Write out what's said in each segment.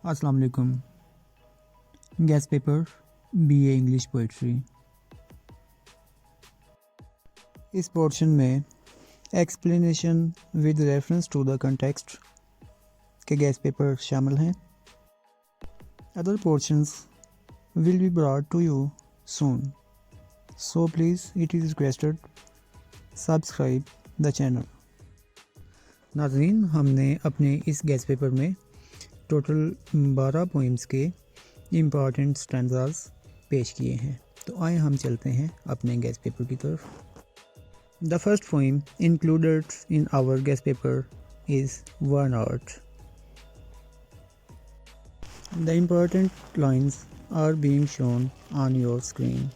अस्सलाम वालेकुम। Guess paper BA English poetry. इस पोर्शन में explanation with reference to the context के गैस पेपर शामिल हैं। Other portions will be brought to you soon, so please it is requested subscribe the channel. नाज़रीन, हमने अपने इस गैस पेपर में टोटल 12 पोइम्स के इम्पॉर्टेंट स्टैंजास पेश किए हैं। तो आए हम चलते हैं अपने गैस पेपर की तरफ। The first poem included in our guess paper is one art. The important lines are being shown on your screen.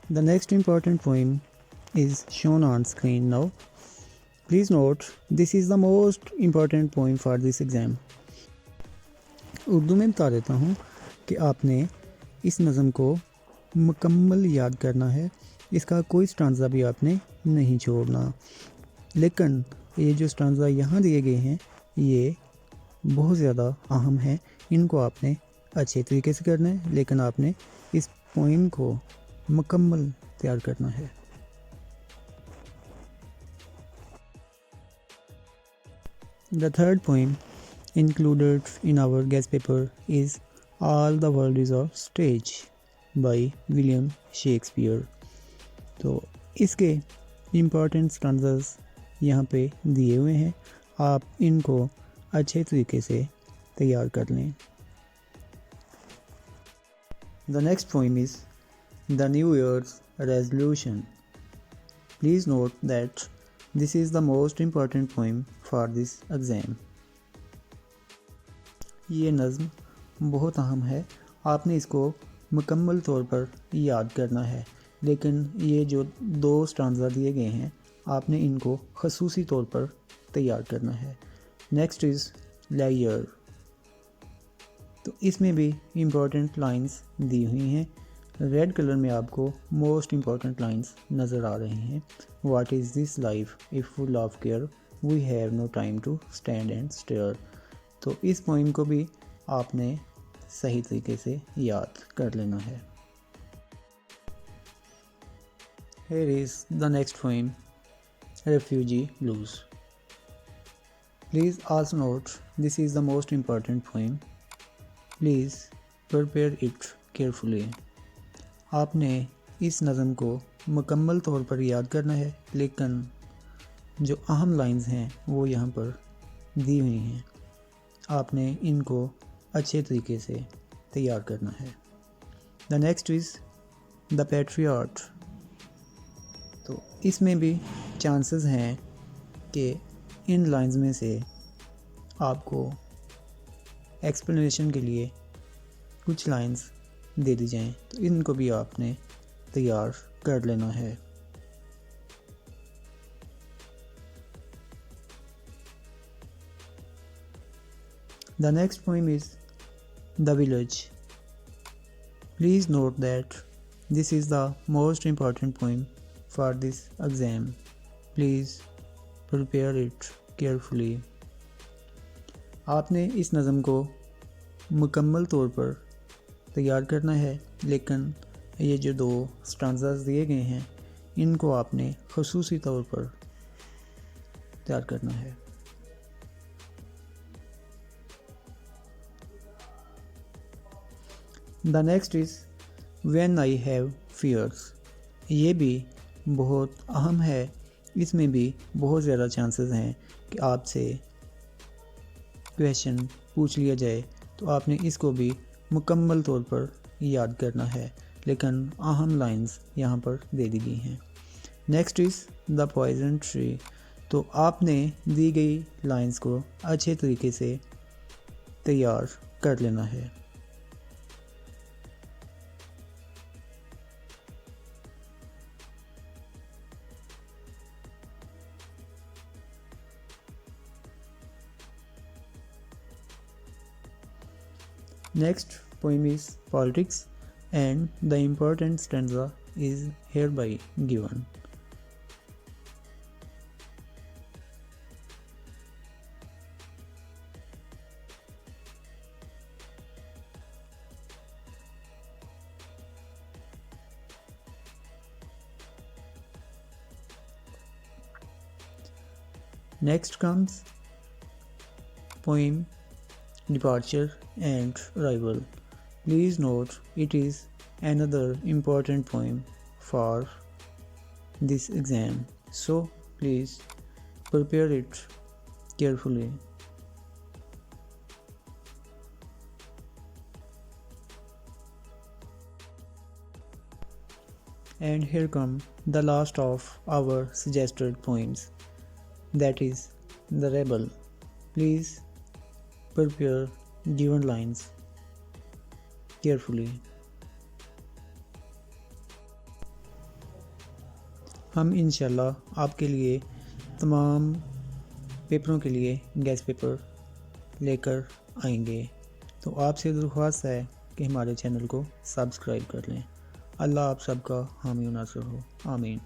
The next important poem is shown on screen now. Please note, this is the most important poem for this exam. Urdu में बता देता हूँ कि आपने इस नज़म को मुकम्मल याद करना है। इसका कोई स्टांजा भी आपने नहीं छोड़ना। लेकिन ये जो स्टांजा यहाँ दिए गए हैं ये बहुत ज़्यादा अहम है। इनको आपने अच्छे तरीके से करना है, लेकिन आपने इस पोइम को मुकम्मल तैयार करना है। The third poem included in our guest paper is All the World is a Stage by William Shakespeare। तो इसके इम्पॉर्टेंट स्टैंजास यहाँ पे दिए हुए हैं, आप इनको अच्छे तरीके से तैयार कर लें। The next poem is The New Year's Resolution। Please note that this is the most important poem for this exam। ये नज़्म बहुत अहम है, आपने इसको मुकम्मल तौर पर याद करना है। लेकिन ये जो दो स्टांजा दिए गए हैं आपने इनको ख़ुसूसी तौर पर तैयार करना है। Next is layer. तो इसमें भी इम्पॉर्टेंट लाइंस दी हुई हैं। रेड कलर में आपको मोस्ट इम्पॉर्टेंट लाइंस नज़र आ रही हैं। What is this life if full of care we have no time to stand and stare. तो इस पोइम को भी आपने सही तरीके से याद कर लेना है। Here is the next poem refugee blues. Please also note this is the most important poem. Please prepare it carefully. आपने इस नज़म को मुकम्मल तौर पर याद करना है, लेकिन जो अहम लाइंस हैं वो यहाँ पर दी हुई हैं, आपने इनको अच्छे तरीके से तैयार करना है। The next is the patriot. तो इसमें भी चांसेस हैं कि इन लाइंस में से आपको एक्सप्लेनेशन के लिए कुछ लाइंस दे दी जाएं, तो इनको भी आपने तैयार कर लेना है। The next poem is the village. Please note that this is the most important poem for this exam. Please prepare it carefully. आपने इस नज़म को मुकम्मल तौर पर तैयार करना है, लेकिन ये जो दो स्टांजास दिए गए हैं इनको आपने ख़ुसूसी तौर पर तैयार करना है। The next is when I have fears. ये भी बहुत अहम है। इसमें भी बहुत ज़्यादा चांसेस हैं कि आपसे क्वेश्चन पूछ लिया जाए, तो आपने इसको भी मुकम्मल तौर पर याद करना है, लेकिन अहम लाइंस यहाँ पर दे दी गई हैं। Next is the poison tree. तो आपने दी गई लाइंस को अच्छे तरीके से तैयार कर लेना है। Next poem is politics and the important stanza is hereby given. Next comes poem Departure and Arrival. Please note it is another important poem for this exam, so please prepare it carefully. And here come the last of our suggested poems, that is The Rebel. Please prepare given lines carefully. हम इंशाल्लाह आपके लिए तमाम पेपरों के लिए gas paper लेकर आएंगे, तो आपसे दरख्वास्त है कि हमारे चैनल को सब्सक्राइब कर लें। अल्लाह आप सबका हामी नासर हो, आमीन।